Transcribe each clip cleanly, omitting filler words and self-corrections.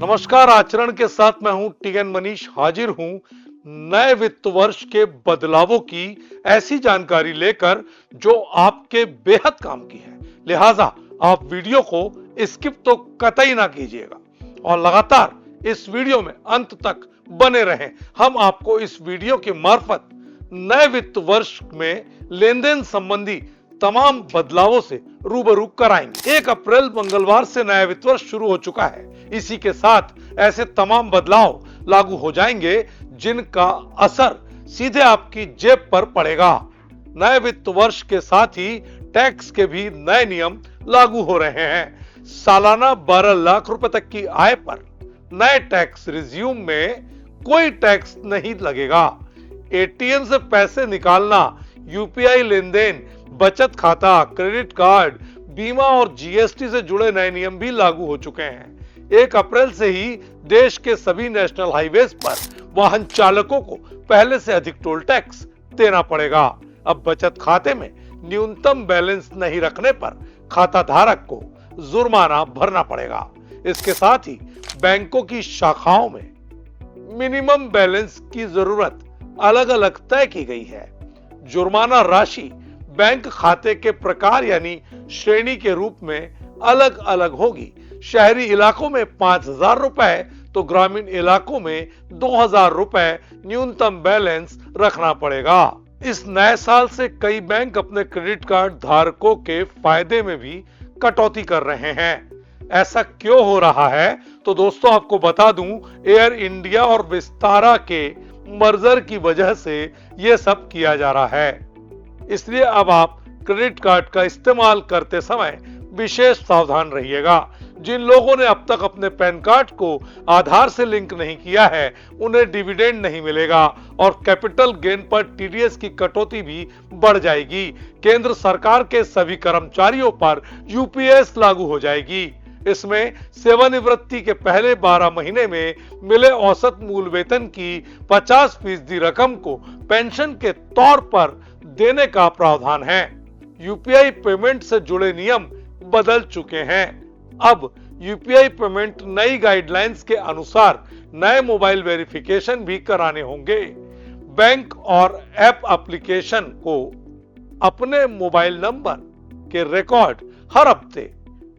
नमस्कार। आचरण के साथ मैं हूं टीएन मनीष, हाजिर हूं नए वित्त वर्ष के बदलावों की ऐसी जानकारी लेकर जो आपके बेहद काम की है। लिहाजा आप वीडियो को स्किप तो कतई ना कीजिएगा और लगातार इस वीडियो में अंत तक बने रहें। हम आपको इस वीडियो के मार्फत नए वित्त वर्ष में लेन देन संबंधी तमाम बदलावों से रूबरू कराएंगे। 1 अप्रैल मंगलवार से नया वित्त वर्ष शुरू हो चुका है। इसी के साथ ऐसे तमाम बदलाव लागू हो जाएंगे जिनका असर सीधे आपकी जेब पर पड़ेगा। नए वित्त वर्ष के साथ ही टैक्स के भी नए नियम लागू हो रहे हैं। सालाना 12 लाख रुपए तक की आय पर नए टैक्स रिज्यूम में कोई टैक्स नहीं लगेगा। एटीएम से पैसे निकालना, यूपीआई लेन देन, बचत खाता, क्रेडिट कार्ड, बीमा और जीएसटी से जुड़े नए नियम भी लागू हो चुके हैं। 1 अप्रैल से ही देश के सभी नेशनल हाईवेज पर वाहन चालकों को पहले से अधिक टोल टैक्स देना पड़ेगा। अब बचत खाते में न्यूनतम बैलेंस नहीं रखने पर खाता धारक को जुर्माना भरना पड़ेगा। इसके साथ ही बैंकों की शाखाओं में मिनिमम बैलेंस की जरूरत अलग अलग तय की गई है। जुर्माना राशि बैंक खाते के प्रकार यानी श्रेणी के रूप में अलग अलग होगी। शहरी इलाकों में 5,000 रुपए तो ग्रामीण इलाकों में 2,000 रुपए न्यूनतम बैलेंस रखना पड़ेगा। इस नए साल से कई बैंक अपने क्रेडिट कार्ड धारकों के फायदे में भी कटौती कर रहे हैं। ऐसा क्यों हो रहा है तो दोस्तों आपको बता दूं, एयर इंडिया और विस्तारा के मर्जर की वजह से यह सब किया जा रहा है। इसलिए अब आप क्रेडिट कार्ड का इस्तेमाल करते समय विशेष सावधान रहिएगा। जिन लोगों ने अब तक अपने पैन कार्ड को आधार से लिंक नहीं किया है उन्हें डिविडेंड नहीं मिलेगा और कैपिटल गेन पर टीडीएस की कटौती भी बढ़ जाएगी। केंद्र सरकार के सभी कर्मचारियों पर यूपीएस लागू हो जाएगी। इसमें सेवानिवृत्ति के पहले 12 महीने में मिले औसत मूल वेतन की 50% रकम को पेंशन के तौर पर देने का प्रावधान है। यूपीआई पेमेंट से जुड़े नियम बदल चुके हैं। अब यूपीआई पेमेंट नई गाइडलाइंस के अनुसार नए मोबाइल वेरिफिकेशन भी कराने होंगे। बैंक और ऐप एप्लीकेशन को अपने मोबाइल नंबर के रिकॉर्ड हर हफ्ते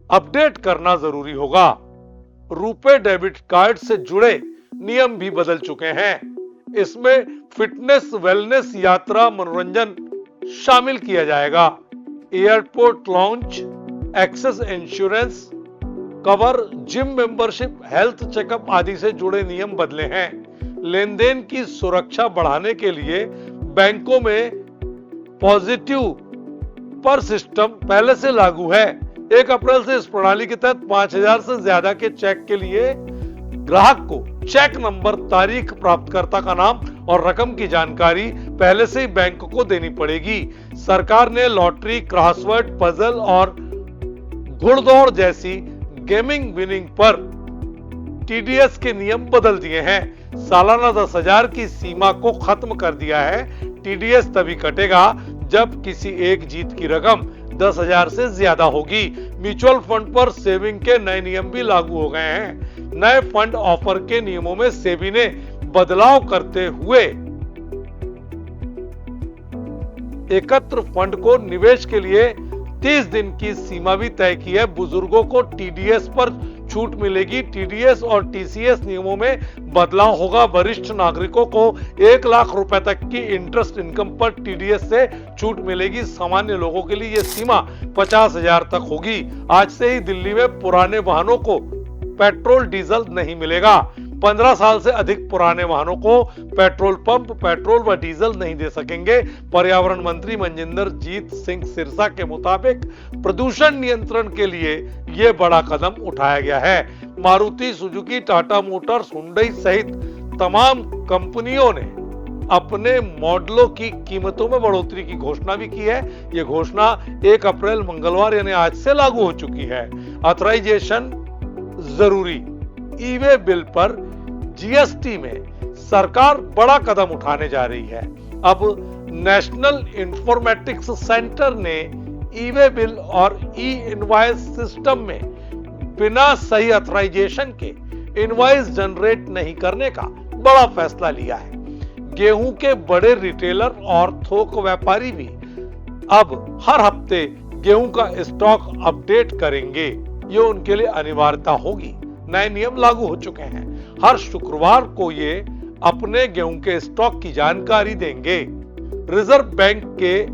अपडेट करना जरूरी होगा। रुपे डेबिट कार्ड से जुड़े नियम भी बदल चुके हैं। इसमें फिटनेस, वेलनेस, यात्रा, मनोरंजन शामिल किया जाएगा। Airport lounge, access insurance cover, gym membership, health checkup आदि से जुड़े नियम बदले हैं। लेन देन की सुरक्षा बढ़ाने के लिए बैंकों में पॉजिटिव पर सिस्टम पहले से लागू है। 1 अप्रैल से इस प्रणाली के तहत 5,000 से ज्यादा के चेक के लिए ग्राहक को चेक नंबर, तारीख, प्राप्तकर्ता का नाम और रकम की जानकारी पहले से ही बैंक को देनी पड़ेगी। सरकार ने लॉटरी, क्रॉसवर्ड पजल और घुड़दौड़ जैसी गेमिंग विनिंग पर टीडीएस के नियम बदल दिए हैं। सालाना 10,000 की सीमा को खत्म कर दिया है। टीडीएस तभी कटेगा जब किसी एक जीत की रकम 10,000 से ज्यादा होगी। म्यूचुअल फंड पर सेविंग के नए नियम भी लागू हो गए हैं। नए फंड ऑफर के नियमों में सेबी ने बदलाव करते हुए एकत्र फंड को निवेश के लिए 30 दिन की सीमा भी तय की है। बुजुर्गों को टीडीएस पर छूट मिलेगी। टीडीएस और टीसीएस नियमों में बदलाव होगा। वरिष्ठ नागरिकों को 1 लाख रुपए तक की इंटरेस्ट इनकम पर टीडीएस से छूट मिलेगी। सामान्य लोगों के लिए यह सीमा 50,000 तक होगी। आज से ही दिल्ली में पुराने वाहनों को पेट्रोल डीजल नहीं मिलेगा। 15 साल से अधिक पुराने वाहनों को पेट्रोल पंप पेट्रोल व डीजल नहीं दे सकेंगे। पर्यावरण मंत्री मनजिंदर जीत सिंह सिरसा के मुताबिक प्रदूषण नियंत्रण के लिए यह बड़ा कदम उठाया गया है। Maruti Suzuki, Tata Motors, Hyundai सहित तमाम कंपनियों ने अपने मॉडलों की कीमतों में बढ़ोतरी की घोषणा भी की है। यह घोषणा 1 अप्रैल मंगलवार यानी आज से लागू हो चुकी है। ऑथराइजेशन जरूरी, ई-वे बिल पर जीएसटी में सरकार बड़ा कदम उठाने जा रही है। अब नेशनल इंफॉर्मेटिक्स सेंटर ने ई-वे बिल और ई इनवॉइस सिस्टम में बिना सही ऑथराइजेशन के इनवॉइस जनरेट नहीं करने का बड़ा फैसला लिया है। गेहूं के बड़े रिटेलर और थोक व्यापारी भी अब हर हफ्ते गेहूं का स्टॉक अपडेट करेंगे। ये उनके लिए अनिवार्यता होगी। नए नियम लागू हो चुके हैं। हर शुक्रवार को ये अपने गेहूं के स्टॉक की जानकारी देंगे। रिजर्व बैंक के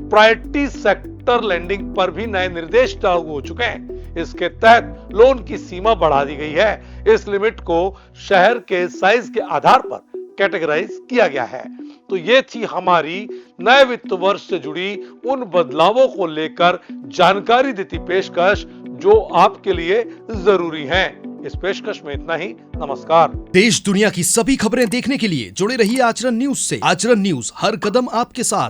प्रायोरिटी सेक्टर लेंडिंग पर भी नए निर्देश लागू हो चुके हैं। इसके तहत लोन की सीमा बढ़ा दी गई है। इस लिमिट को शहर के साइज के आधार पर कैटेगराइज किया गया है। तो ये थी हमारी नए वित्त वर्ष से जुड़ी उन बदलावों को लेकर जानकारी देती पेशकश जो आपके लिए जरूरी है। इस पेशकश में इतना ही। नमस्कार। देश दुनिया की सभी खबरें देखने के लिए जुड़े रहिए आचरण न्यूज से। आचरण न्यूज, हर कदम आपके साथ।